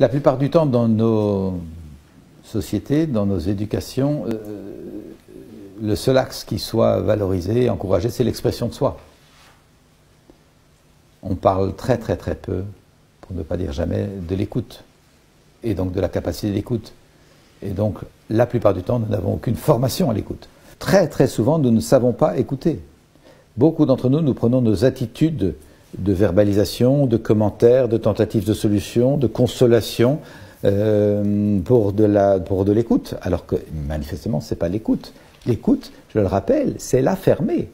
La plupart du temps, dans nos sociétés, dans nos éducations, le seul axe qui soit valorisé et encouragé, c'est l'expression de soi. On parle très très très peu, pour ne pas dire jamais, de l'écoute, et donc de la capacité d'écoute. Et donc, la plupart du temps, nous n'avons aucune formation à l'écoute. Très très souvent, nous ne savons pas écouter. Beaucoup d'entre nous, nous prenons nos attitudes de verbalisation, de commentaires, de tentatives de solution, de consolation pour de l'écoute. Alors que, manifestement, ce n'est pas l'écoute. L'écoute, je le rappelle, c'est la fermer.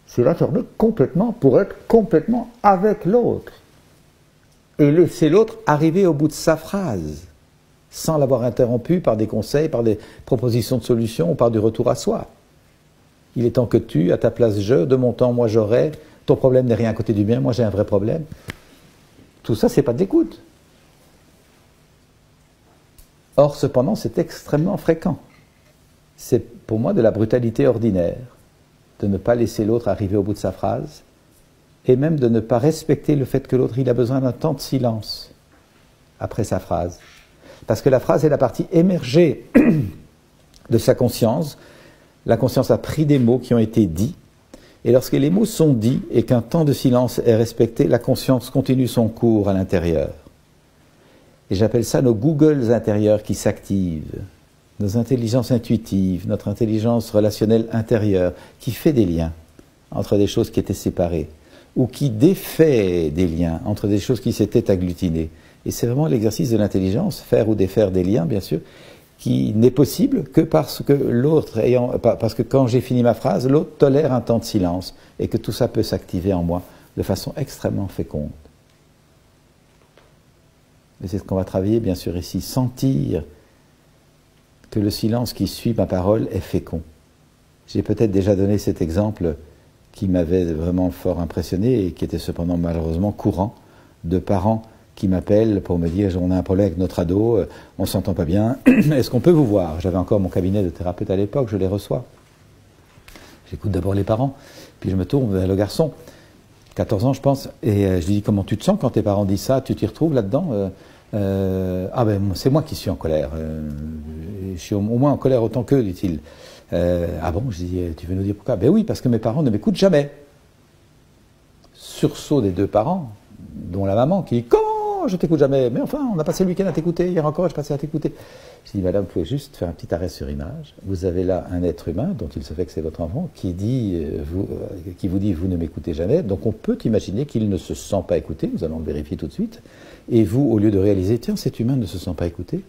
C'est la fermer complètement pour être complètement avec l'autre. Et laisser l'autre arriver au bout de sa phrase, sans l'avoir interrompu par des conseils, par des propositions de solutions ou par du retour à soi. Il est temps que tu, à ta place je, de mon temps moi j'aurai, ton problème n'est rien à côté du mien, moi j'ai un vrai problème. Tout ça, c'est pas de l'écoute. Or, cependant, c'est extrêmement fréquent. C'est pour moi de la brutalité ordinaire, de ne pas laisser l'autre arriver au bout de sa phrase, et même de ne pas respecter le fait que l'autre, il a besoin d'un temps de silence après sa phrase. Parce que la phrase est la partie émergée de sa conscience. La conscience a pris des mots qui ont été dits, et lorsque les mots sont dits et qu'un temps de silence est respecté, la conscience continue son cours à l'intérieur. Et j'appelle ça nos Googles intérieurs qui s'activent, nos intelligences intuitives, notre intelligence relationnelle intérieure, qui fait des liens entre des choses qui étaient séparées, ou qui défait des liens entre des choses qui s'étaient agglutinées. Et c'est vraiment l'exercice de l'intelligence, faire ou défaire des liens, bien sûr, qui n'est possible que parce que l'autre, parce que quand j'ai fini ma phrase, l'autre tolère un temps de silence, et que tout ça peut s'activer en moi de façon extrêmement féconde. Et c'est ce qu'on va travailler, bien sûr, ici, sentir que le silence qui suit ma parole est fécond. J'ai peut-être déjà donné cet exemple qui m'avait vraiment fort impressionné et qui était cependant malheureusement courant, de parents qui m'appellent pour me dire « on a un problème avec notre ado, on ne s'entend pas bien, est-ce qu'on peut vous voir ?» J'avais encore mon cabinet de thérapeute à l'époque, je les reçois. J'écoute d'abord les parents, puis je me tourne vers le garçon, 14 ans je pense, et je lui dis « comment tu te sens quand tes parents disent ça? Tu t'y retrouves là-dedans ?» Ah ben c'est moi qui suis en colère, je suis au moins en colère autant qu'eux, dit-il. Ah bon, je dis, tu veux nous dire pourquoi? Ben oui, parce que mes parents ne m'écoutent jamais. Sursaut des deux parents, dont la maman qui dit, comment je t'écoute jamais? Mais enfin, on a passé le week-end à t'écouter, hier encore je passais à t'écouter. Je dis, madame, vous pouvez juste faire un petit arrêt sur image. Vous avez là un être humain, dont il se fait que c'est votre enfant, qui vous dit, vous ne m'écoutez jamais. Donc on peut imaginer qu'il ne se sent pas écouté, nous allons le vérifier tout de suite. Et vous, au lieu de réaliser, tiens, cet humain ne se sent pas écouté,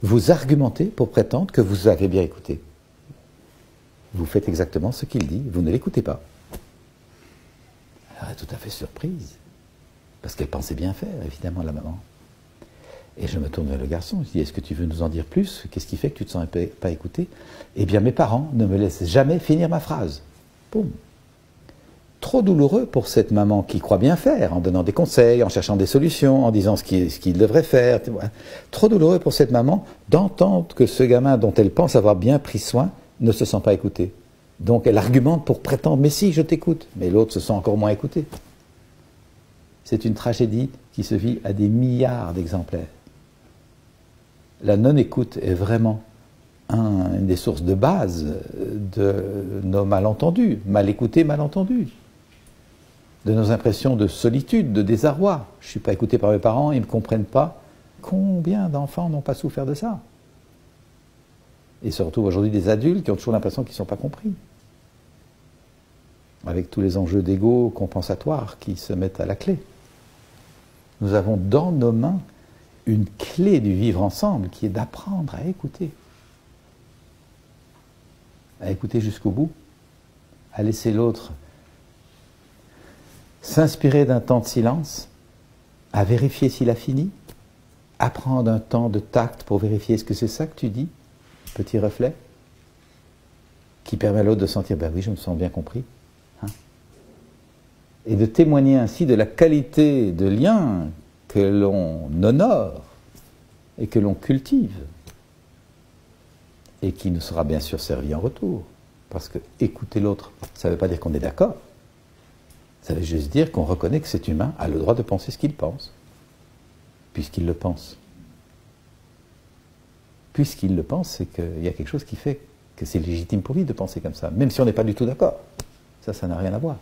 vous argumentez pour prétendre que vous avez bien écouté. Vous faites exactement ce qu'il dit, vous ne l'écoutez pas. Elle est tout à fait surprise, parce qu'elle pensait bien faire, évidemment, la maman. Et je me tourne vers le garçon, je dis, est-ce que tu veux nous en dire plus? Qu'est-ce qui fait que tu ne te sens pas écouté? Eh bien, mes parents ne me laissent jamais finir ma phrase. Boum. Trop douloureux pour cette maman qui croit bien faire, en donnant des conseils, en cherchant des solutions, en disant ce qu'il devrait faire. Trop douloureux pour cette maman d'entendre que ce gamin dont elle pense avoir bien pris soin ne se sent pas écouté. Donc elle argumente pour prétendre « mais si, je t'écoute », mais l'autre se sent encore moins écouté. C'est une tragédie qui se vit à des milliards d'exemplaires. La non-écoute est vraiment une des sources de base de nos malentendus, mal écoutés, mal entendus, de nos impressions de solitude, de désarroi. Je ne suis pas écouté par mes parents, ils ne me comprennent pas. Combien d'enfants n'ont pas souffert de ça? Et surtout aujourd'hui des adultes qui ont toujours l'impression qu'ils ne sont pas compris. Avec tous les enjeux d'ego compensatoires qui se mettent à la clé. Nous avons dans nos mains une clé du vivre ensemble qui est d'apprendre à écouter. À écouter jusqu'au bout. À laisser l'autre s'inspirer d'un temps de silence. À vérifier s'il a fini. À prendre un temps de tact pour vérifier est-ce que c'est ça que tu dis? Petit reflet qui permet à l'autre de sentir, ben oui, je me sens bien compris. Hein, et de témoigner ainsi de la qualité de lien que l'on honore et que l'on cultive et qui nous sera bien sûr servi en retour. Parce que écouter l'autre, ça ne veut pas dire qu'on est d'accord. Ça veut juste dire qu'on reconnaît que cet humain a le droit de penser ce qu'il pense, puisqu'il le pense. Puisqu'il le pense, c'est qu'il y a quelque chose qui fait que c'est légitime pour lui de penser comme ça, même si on n'est pas du tout d'accord. Ça n'a rien à voir.